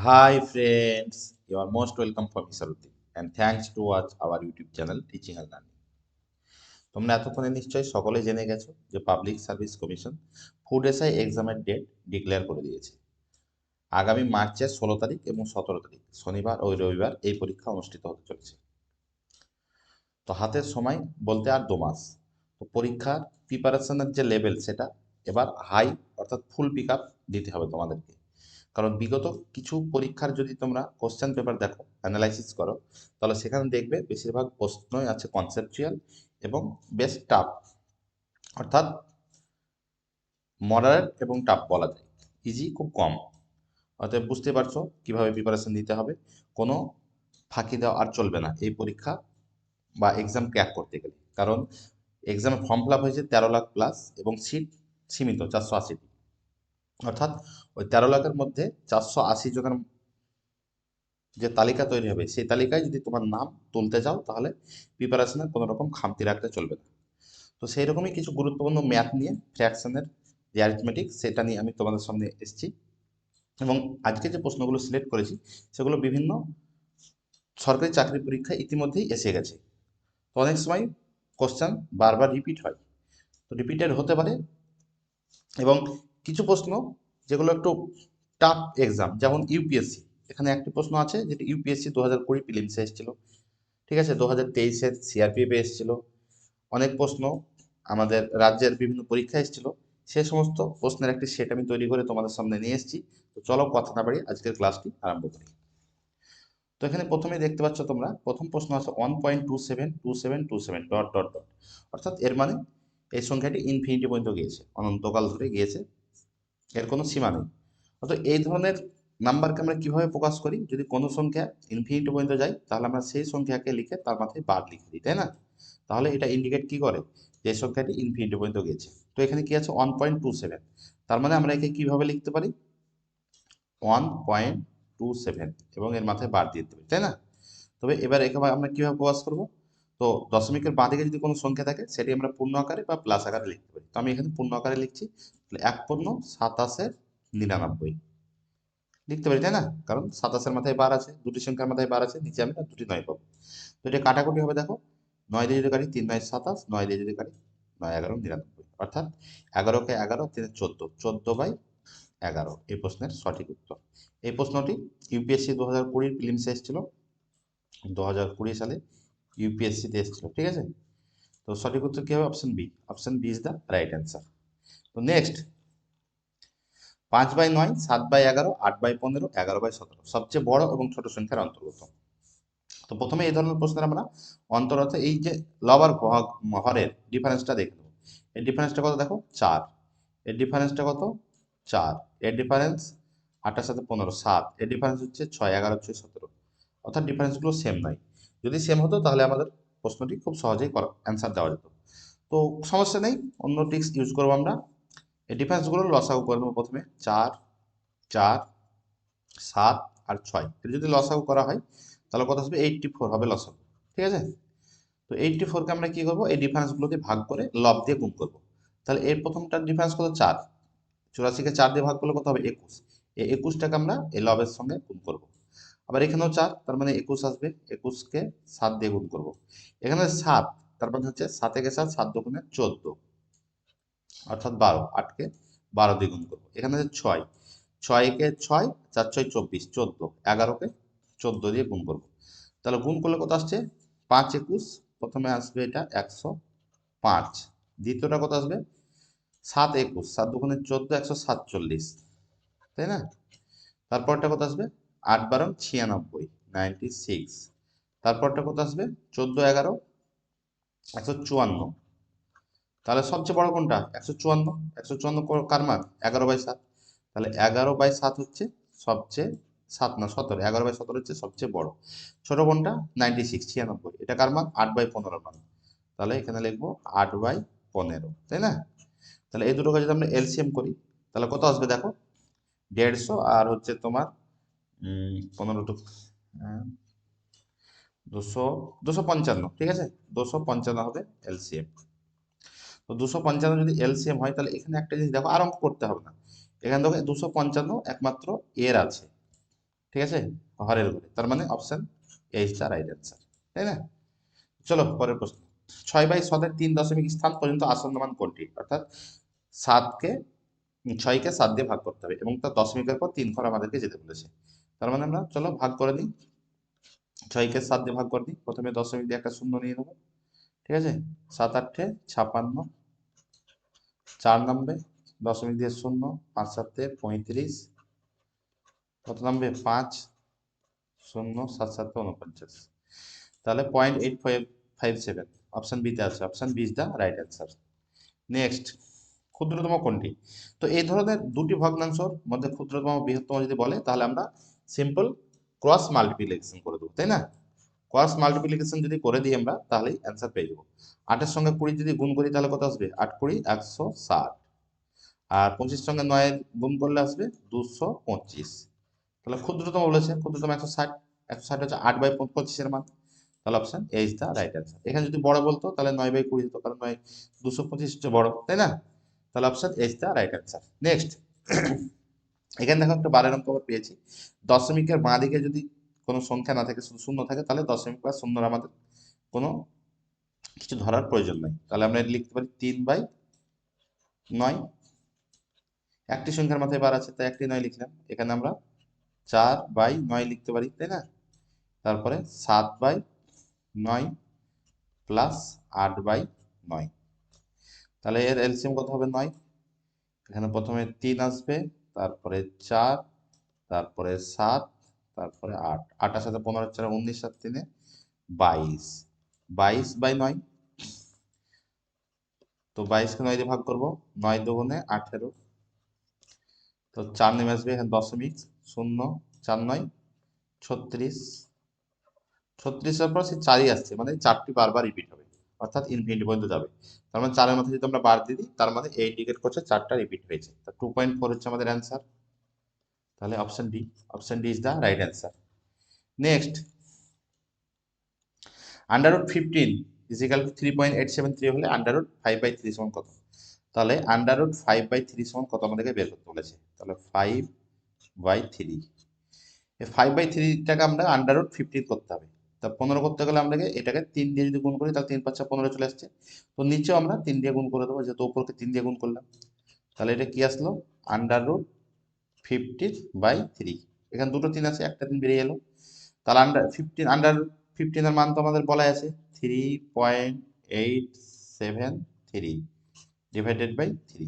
Hi friends, you are most welcome for Misaruddin and thanks to watch our YouTube channel Teaching and Learning. তোমরা এতক্ষণে নিশ্চয়ই সকলে জেনে গেছো যে public service commission food SI এক্সামের ডেট ডিক্লেয়ার করে দিয়েছে। আগামী মার্চের 16 তারিখ এবং 17 তারিখ শনিবার ও রবিবার এই পরীক্ষা অনুষ্ঠিত হতে চলেছে। তো হাতের সময় বলতে আর 2 মাস। তো পরীক্ষার প্রিপারেশনের যে লেভেল সেটা এবার হাই অর্থাৎ ফুল পিক আপ দিতে হবে তোমাদেরকে। কারণ বিগত কিছু পরীক্ষার যদি তোমরা কোশ্চেন পেপার দেখো অ্যানালাইসিস করো তাহলে সেখানে দেখবে বেশিরভাগ প্রশ্নই আছে কনসেপচুয়াল এবং বেশ টাফ, অর্থাৎ মডারেট এবং টাফ বলা যায়, ইজি খুব কম। অতএব বুঝতে পারছো কিভাবে প্রিপারেশন নিতে হবে। কোনো ফাঁকি দেওয়া আর চলবে না এই পরীক্ষা বা এক্সাম ক্র্যাক করতে গেলে। কারণ এক্সামে ফর্ম ফিল আপ হয়েছে 13 লাখ প্লাস এবং সিট সীমিত 480টি, অর্থাৎ ওই 13 লাখের মধ্যে 480 জনের যে তালিকা তৈরি হবে সেই তালিকায় যদি তোমার নাম তুলতে যাও তাহলে প্রিপারেশনের কোনো রকম খামতি রাখতে চলবে না। তো সেই রকমই কিছু গুরুত্বপূর্ণ ম্যাথ নিয়ে ফ্র্যাকশনের যে অ্যারিথমেটিক সেটা নিয়ে আমি তোমাদের সামনে এসেছি এবং আজকে যে প্রশ্নগুলো সিলেক্ট করেছি সেগুলো বিভিন্ন সরকারি চাকরি পরীক্ষায় ইতিমধ্যেই এসে গেছে। তো অনেক সময় কোশ্চেন বারবার রিপিট হয়, তো রিপিটেড হতে পারে এবং কিছু প্রশ্ন যেগুলো একটু টাফ এক্সাম, যেমন ইউপিএসসি, এখানে একটি প্রশ্ন আছে যেটি ইউপিএসসি 2020 প্রিলিমসে এসেছিল, ঠিক আছে, 2023-এর সিআরপিএফে এসেছিল। অনেক প্রশ্ন আমাদের রাজ্যের বিভিন্ন পরীক্ষা এসেছিল, সে সমস্ত প্রশ্নের একটি সেট আমি তৈরি করে তোমাদের সামনে নিয়ে এসেছি। তো চলো কথা না বাড়িয়ে আজকের ক্লাসটি আরম্ভ করি। তো এখানে প্রথমেই দেখতে পাচ্ছ তোমরা প্রথম প্রশ্ন আছে 1.272727 ডট ডট ডট, অর্থাৎ এর মানে এই সংখ্যাটি ইনফিনিটি পর্যন্ত গিয়েছে, অনন্তকাল ধরে গিয়েছে, এর কোনো সীমা নেই। অর্থাৎ এই ধরনের নাম্বারকে আমরা কিভাবে প্রকাশ করি, যদি কোনো সংখ্যা ইনফিনিটি পর্যন্ত যায় তাহলে আমরা সেই সংখ্যাকে লিখে তার মাথায় বার লিখে দিই, তাই না? তাহলে এটা ইন্ডিকেট কি করে যে সংখ্যাটি ইনফিনিটি পর্যন্ত গিয়েছে। তো এখানে কি আছে 1.27, তার মানে আমরা একে কিভাবে লিখতে পারি 1.27 এবং এর মাথায় বার দিয়ে দিতে পারি, তাই না? তবে এবার একে আমরা কিভাবে প্রকাশ করব, তো দশমিকের বাঁ দিকে যদি কোনো সংখ্যা থাকে সেটি আমরা পূর্ণ আকারে বা প্লাস আকারে লিখতে পারি। তো আমি এখানে পূর্ণ আকারে লিখছি, তাহলে 1.2799 লিখতে পারি, তাই না? কারণ 27-এর মাথায় বার আছে, দুটি সংখ্যার মাথায় বার আছে, নিচে আমি দুটি 9 পাবো। তো এটা কাটাকুটি হবে, দেখো 9 দিয়ে যদি কাটি 3 9 27, 9 দিয়ে যদি কাটি 9 11 99, অর্থাৎ 11কে 11 3 14, 14/11 এই প্রশ্নের সঠিক উত্তর। এই প্রশ্নটি ইউপিএসসি 2020 প্রিলিমসে এসেছিল, 2020 সালে ইউপিএসসিতে এসেছিল, ঠিক আছে? তো সঠিক উত্তর কি হবে? Option B, option B is the right answer. তো নেক্সট 5/9, 7/11, 8/15, 11/17 সবচেয়ে বড় এবং ছোট সংখ্যার অন্তর্গত। তো প্রথমে এই ধরনের প্রশ্নের আমরা অন্তর্গত এই যে লব আর হরের ডিফারেন্সটা দেখে নেব। এর ডিফারেন্সটা কত দেখো 4, এর ডিফারেন্সটা কত 4, এর ডিফারেন্স 8-এর সাথে 15 7, এর ডিফারেন্স হচ্ছে 6 11 6 17, অর্থাৎ ডিফারেন্সগুলো সেম নয়। যদি সেম হতো তাহলে আমাদের প্রশ্নটি খুব সহজেই অ্যান্সার দেওয়া যেত। তো সমস্যা নেই, অন্য ট্রিক্স ইউজ করবো আমরা। এই ডিফারেন্সগুলো লসাগু করে নেবো প্রথমে, 4 4 7 আর 6, এর যদি লসাগু করা হয় তাহলে কত আসবে 84 হবে লসাগু, ঠিক আছে? তো 84কে আমরা কি করবো, এই ডিফারেন্সগুলোকে ভাগ করে লব দিয়ে গুণ করবো। তাহলে এর প্রথমটার ডিফারেন্স কত 4, 84কে 4 দিয়ে ভাগ করলে কত হবে 21, এই 21টাকে আমরা এই লবের সঙ্গে গুণ করবো। আবার এখানেও 4, তার মানে 21 আসবে, 21কে 7 দিয়ে গুণ করবো। এখানে 7, তার মানে হচ্ছে 7 একে 7, 7 দুগুণে 14, অর্থাৎ 12, 8কে 12 দিয়ে গুণ করবো। এখানে আছে 6, 6কে 6, 4 6 24, 14, 11কে 14 দিয়ে গুণ করবো। তাহলে গুণ করলে কত আসছে 5 21, প্রথমে আসবে এটা 105, দ্বিতীয়টা কত আসবে 7 21, 7 দুগুণে 14, 147, তাই না? তারপরটা কত আসবে 8 12 96, 96, তারপরটা কত আসবে 14 11 154, তাহলে সবচেয়ে বড় কোনটা 154, 154 কার মান 11/7, তাহলে 11/7 হচ্ছে সবচেয়ে 7 না 17, 11/17 হচ্ছে সবচেয়ে বড়। ছোট কোনটা 96 96, এটা কার মান 8/15 মান, তাহলে এখানে লিখবো 8/15, তাই না? তাহলে এই দুটোকে যদি আমরা এলসিএম করি তাহলে কত আসবে দেখো 150 আর হচ্ছে তোমার 15 টু 200 255, ঠিক আছে, 255 হবে এলসিএম। তো 255 যদি এলসিএম হয় তাহলে এখানে একটা জিনিস দেখো, আর অঙ্ক করতে হবে না, এখানে দেখো 255 একমাত্র এর আছে, ঠিক আছে, হরের ঘরে, তার মানে option A is the right answer, তাই না? চলো পরের প্রশ্ন। 6/7 3 দশমিক স্থান পর্যন্ত আসন্ন মান কোনটি? অর্থাৎ 7কে 6কে 7 দিয়ে ভাগ করতে হবে এবং তার দশমিকের পর 3 ঘর আমাদেরকে যেতে বলেছে। তার মানে আমরা চলো ভাগ করে দিই, 6কে 7 দিয়ে ভাগ করে দিই। প্রথমে দশমিক দিয়ে একটা শূন্য নিয়ে নেবো, ঠিক আছে। 7 8 56, 4 নামবে, দশমিক দিয়ে শূন্য, 5 7 35, কত নামবে 5 0 7 7 49, তাহলে 0.8557 অপশন বিতে আছে, option B is the right answer. Next, ক্ষুদ্রতম কোনটি? তো এই ধরনের দুটি ভগ্নাংশের মধ্যে ক্ষুদ্রতম বৃহত্তম যদি বলে তাহলে আমরা সিম্পল ক্রস মাল্টিপ্লিকেশন করে দেবো, তাই না? ক্রস মাল্টিপ্লিকেশন যদি করে দিই আমরা তাহলেই অ্যান্সার পেয়ে যাবো। 8-এর সঙ্গে 20 যদি গুণ করি তাহলে কত আসবে? 8 20 160, আর 25 সঙ্গে 9 গুণ করলে আসবে 225। তাহলে ক্ষুদ্রতম বলেছে, ক্ষুদ্রতম 160, 160 হচ্ছে 8/25 মান, তাহলে option A is the right answer. এখানে যদি বড় বলতো তাহলে 9/20 হতো, কারণ 225 হচ্ছে বড়, তাই না? তাহলে option A is the right answer. Next, এখানে দেখো একটা 12 অঙ্ক আবার পেয়েছি। দশমিকের বাঁ দিকে যদি কোনো সংখ্যা না থাকে, শুধু শূন্য থাকে, তাহলে দশমিক বা শূন্যর আমাদের কোনো কিছু ধরার প্রয়োজন নাই। তাহলে আমরা লিখতে পারি 3/9, একটি সংখ্যার মাথায় বার আছে তাই একটি 9 লিখলাম। এখানে আমরা 4/9 লিখতে পারি, তাই না? তারপরে 7/9 প্লাস 8/9, তাহলে এর এলসিএম কত হবে? 9। এখানে প্রথমে 3 আসবে, তারপরে 4, তারপরে 7, তারপরে 8, 8 সাথে 15 4 19, 7 3 22, 22/9। তো 22কে 9 দিয়ে ভাগ করবো, 9 দুগুণে 18, তো 4 নেমে আসবে, এখানে দশমিক 0, 4 9 36, 36 এর পর সে 4ই আসছে, মানে 4টি বারবার রিপিট হবে, অর্থাৎ ইনফিনিটি পর্যন্ত যাবে। তার মানে 4-এর মাথায় যদি আমরা বার দিয়ে দিই তার মানে এই ইন্ডিকেট করছে 4টা রিপিট হয়েছে। তা 2.4 হচ্ছে আমাদের অ্যান্সার, তাহলে option D is the right answer. Next, √15 is equal to 3.873 হলে √5/3 সমান কত? তাহলে √5/3 সমান কত আমাদেরকে বের করতে বলেছে। তাহলে 5/3, এই 5/3টাকে আমরা √15 করতে হবে। তা 15 করতে গেলে আমাদেরকে এটাকে 3 দিয়ে যদি গুণ করি তাহলে 3 5 15 চলে আসছে। তো নিচেও আমরা 3 দিয়ে গুণ করে দেবো, যেহেতু উপরকে 3 দিয়ে গুণ করলাম। তাহলে এটা কি আসলো? √15/3। এখানে দুটো 3 আছে, একটা 3 বেরিয়ে এলো। তাহলে √15 এর মান তো আমাদের বলা আছে 3.873 ডিভাইডেড বাই 3।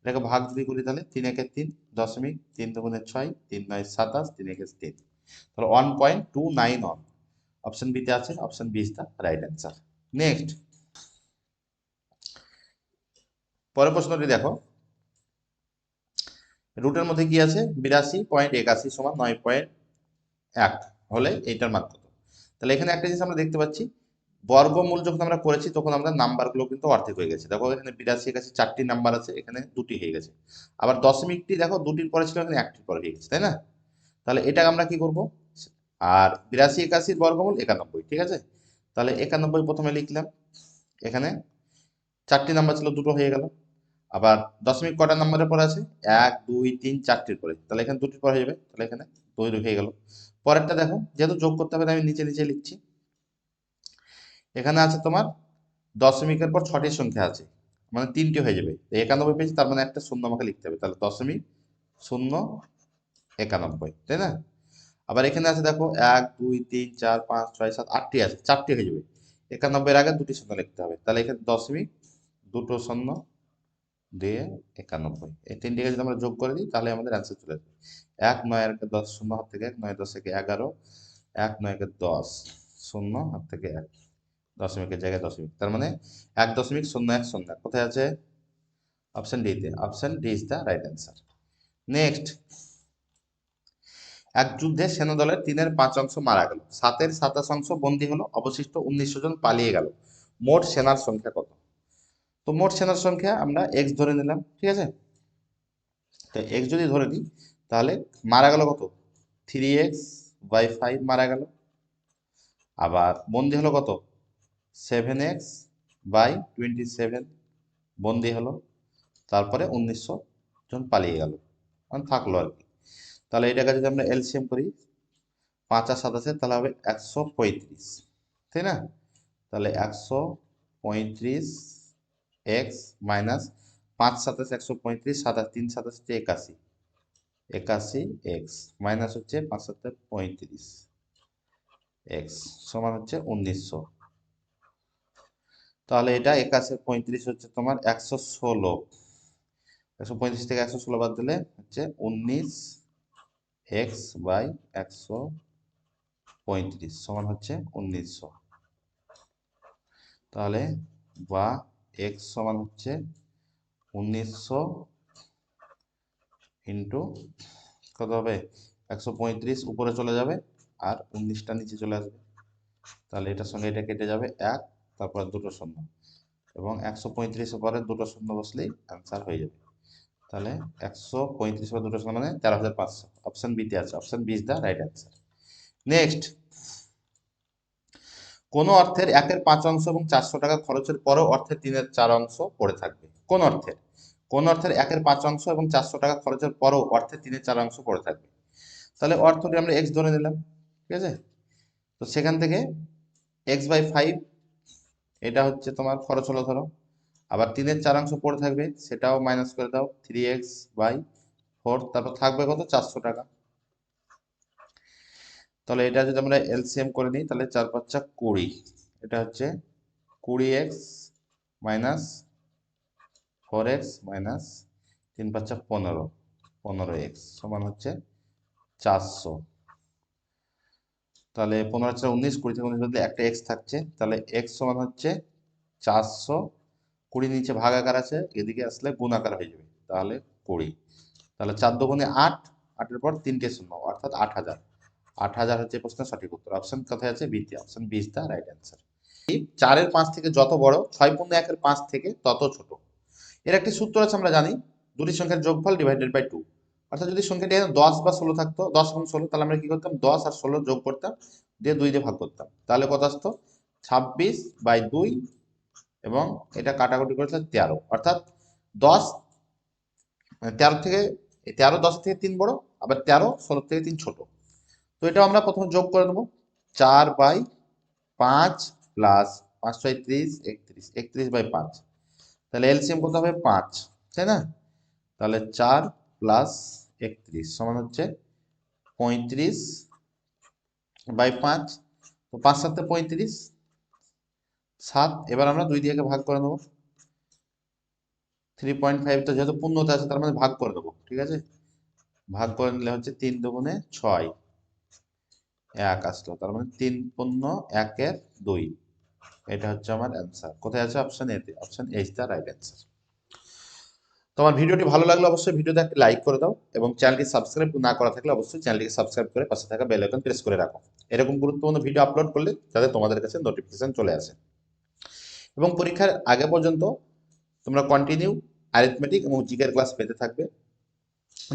এটাকে ভাগ যদি করি তাহলে 3 একে 3, দশমিক 3 দুগুণে 6, 3 9 27, 3 একে 3, তাহলে 1.291 অপশন বি তে আছে, option B is the right answer. Next, পরের প্রশ্নটি দেখো, রুটের মধ্যে কি আছে? 82.81 সমান 9.1 হলে এইটার মান কত? তাহলে এখানে একটা জিনিস আমরা দেখতে পাচ্ছি, বর্গমূল যখন আমরা করেছি তখন আমরা নাম্বারগুলো কিন্তু অর্ধেক হয়ে গেছে। দেখো এখানে 82 কাছে 4টি নাম্বার আছে, এখানে 2টি হয়ে গেছে। আবার দশমিকটি দেখো 2টির পরে ছিল, এখানে 1টির পরে হয়ে গেছে, তাই না? তাহলে এটা আমরা কি করব? আর 82 81 বর্গমূল 91, ঠিক আছে। তাহলে 91 প্রথমে লিখলাম, এখানে 4টি নাম্বার ছিল, 2টো হয়ে গেল। আবার দশমিক কটা নাম্বারের পরে আছে? 1 2 3 4টির পরে, তাহলে এখানে 2টির পরে হয়ে যাবে, তাহলে এখানে 2 হয়ে গেল। পরেরটা দেখো, যেহেতু যোগ করতে হবে আমি নিচে নিচে লিখছি। এখানে আছে তোমার দশমিকের পর 6টি সংখ্যা আছে, মানে 3টি হয়ে যাবে। 91 পেয়েছি, তার মানে একটা শূন্য আমাকে লিখতে হবে, তাহলে 0.091, তাই না? আবার এখানে আছে দেখো 1 2 3 4 5 6 7 8টি আছে, 4টি হয়ে যাবে। 91 আগে 2টি শূন্য লিখতে হবে, তাহলে এখানে দশমিক, দুটো শূন্য দিয়ে 91, এই 3টিকে যদি আমরা যোগ করে দিই তাহলে আমাদের অ্যান্সার চলে আসবে। 1 9 একে 10, শূন্য হাত থেকে 1, 9 10 একে 11, 1 9 একে 10, শূন্য হাত থেকে 1, দশমিকের জায়গায় দশমিক, তার মানে 1.0101 কোথায় আছে? অপশন ডি তে, option D is the right answer. Next, এক যুদ্ধে সেনাদলের 3/5 মারা গেল, 7/27 বন্দী হলো, অবশিষ্ট 1900 জন পালিয়ে গেল, মোট সেনার সংখ্যা কত? তো মোট সেনার সংখ্যা আমরা এক্স ধরে নিলাম, ঠিক আছে। তো এক্স যদি ধরে নিই তাহলে মারা গেল কত? 3x/5 মারা গেল। আবার বন্দী হলো কত? 7x/27 বন্দী হলো। তারপরে 1900 জন পালিয়ে গেল, মানে থাকলো আর কি। তাহলে এটাকে যদি আমরা এলসিএম করি, 5 আর 27 তাহলে হবে 135, তাই না? তাহলে 135 এক্স মাইনাস 5 27 135, 3 27 হচ্ছে 81, 81 এক্স মাইনাস হচ্ছে 5 7 35 এক্স সমান হচ্ছে 1900। তাহলে এটা 81 35 হচ্ছে তোমার 116, 135 থেকে 116 বাদ দিলে হচ্ছে 19 এক্স বাই 135 সমান হচ্ছে 1900। তাহলে বা এক্স সমান হচ্ছে 1900 ইন্টু কত হবে, 135 উপরে চলে যাবে আর 19টা নিচে চলে আসবে, তাহলে এটার সঙ্গে এটা কেটে যাবে 1, তারপর দুটো শূন্য, এবং 135 পরে দুটো শূন্য বসলেই অ্যান্সার হয়ে যাবে। তাহলে 135 পরে দুটো শূন্য মানে 13,500, অপশন বিতে আছে, option B is the right answer. Next, কোন অর্থের 1/5 এবং 400 টাকা খরচের পরেও অর্থের 3/4 পড়ে থাকবে? কোন অর্থের 1/5 এবং 400 টাকা খরচের পরেও অর্থের 3/4 পড়ে থাকবে? তাহলে অর্থটি আমরা এক্স ধরে নিলাম, ঠিক আছে? তো সেখান থেকে x/5 এটা হচ্ছে তোমার খরচ হলো ধরো, আবার 3/4 পড়ে থাকবে, সেটাও মাইনাস করে দাও 3x/4, তারপর থাকবে কত, 400 টাকা। তাহলে এটা যদি আমরা এলসিএম করে নিই তাহলে 4 5 20, এটা হচ্ছে 20x minus 4x minus 3 5 15, 15x সমান হচ্ছে 400। তাহলে 15 4 19, 20 থেকে 19 বদলে একটা x থাকছে, তাহলে x সমান হচ্ছে 400, 20 নিচে ভাগাকার আছে, এদিকে আসলে গুণ আকার হয়ে যাবে, তাহলে 20। তাহলে 4 দুগুণে 8, 8-এর পর 3টে শূন্য অর্থাৎ 8000, 8000 হচ্ছে প্রশ্নের সঠিক উত্তর। অপশন কোথায় আছে, বিতে, option B is the right answer. 4-এর 5 থেকে যত বড় 6.1-এর 5 থেকে তত ছোট, এর একটি সূত্র আছে আমরা জানি, দুটি সংখ্যার যোগফল ডিভাইডেড বাই 2। অর্থাৎ যদি সংখ্যাটি 10 বা 16 থাকতো, 10 এবং 16, তাহলে আমরা কি করতাম, 10 আর 16 যোগ করতাম, দিয়ে 2 দিয়ে ভাগ করতাম, তাহলে কত আসতো, 26/2, এবং এটা কাটাকুটি করেছে 13, অর্থাৎ 10 13 থেকে 13 10 থেকে 3 বড়, আবার 13 16 থেকে 3 ছোট। তো এটা আমরা প্রথমে যোগ করে নেবো, 4/5 প্লাস 5 6 30, 31, 31/5, তাহলে এলসিএম কত হবে 5, তাই না? তাহলে 4 প্লাস 31 সমান হচ্ছে 35/5, তো 5 7 35, 7, এবার আমরা 2 দিয়ে ভাগ করে নেবো, 3.5 তো যেহেতু পূর্ণতে আছে তার মানে ভাগ করে দেবো, ঠিক আছে? ভাগ করে নিলে হচ্ছে 3 দুগুণে 6, 1 আসলো, তার মানে 3 পূর্ণ 1-এর 2, এটা হচ্ছে আমার অ্যান্সার। কোথায় আছে, অপশন এ তে, option A is the right answer. তোমার ভিডিওটি ভালো লাগলে অবশ্যই ভিডিওতে একটা লাইক করে দাও, এবং চ্যানেলটি সাবস্ক্রাইব না করা থাকলে অবশ্যই চ্যানেলটিকে সাবস্ক্রাইব করে পাশে থাকা বেল আইকন প্রেস করে রাখো, এরকম গুরুত্বপূর্ণ ভিডিও আপলোড করলে যাতে তোমাদের কাছে নোটিফিকেশন চলে আসে। এবং পরীক্ষার আগে পর্যন্ত তোমরা কন্টিনিউ অ্যারিথমেটিক এবং জিকের ক্লাস পেতে থাকবে।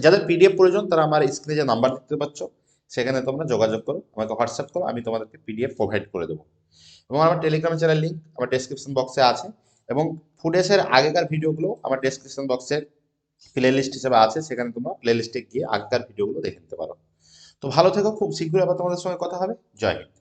যাদের পিডিএফ প্রয়োজন তারা আমার স্ক্রিনে যে নাম্বার দেখতে পাচ্ছ সেখানে তোমরা যোগাযোগ করো, আমাকে হোয়াটসঅ্যাপ করো, আমি তোমাদেরকে পিডিএফ প্রোভাইড করে দেবো। এবং আমার টেলিগ্রাম চ্যানেল লিঙ্ক আমার ডেসক্রিপশন বক্সে আছে, এবং ফুডেসের আগেকার ভিডিওগুলো আমার ডেসক্রিপশন বক্সে প্লে লিস্ট হিসেবে আছে, সেখানে তোমরা প্লে লিস্টে গিয়ে আগেকার ভিডিওগুলো দেখে নিতে পারো। তো ভালো থেকো, খুব শীঘ্রই আবার তোমাদের সঙ্গে কথা হবে। জয় হিন্দ।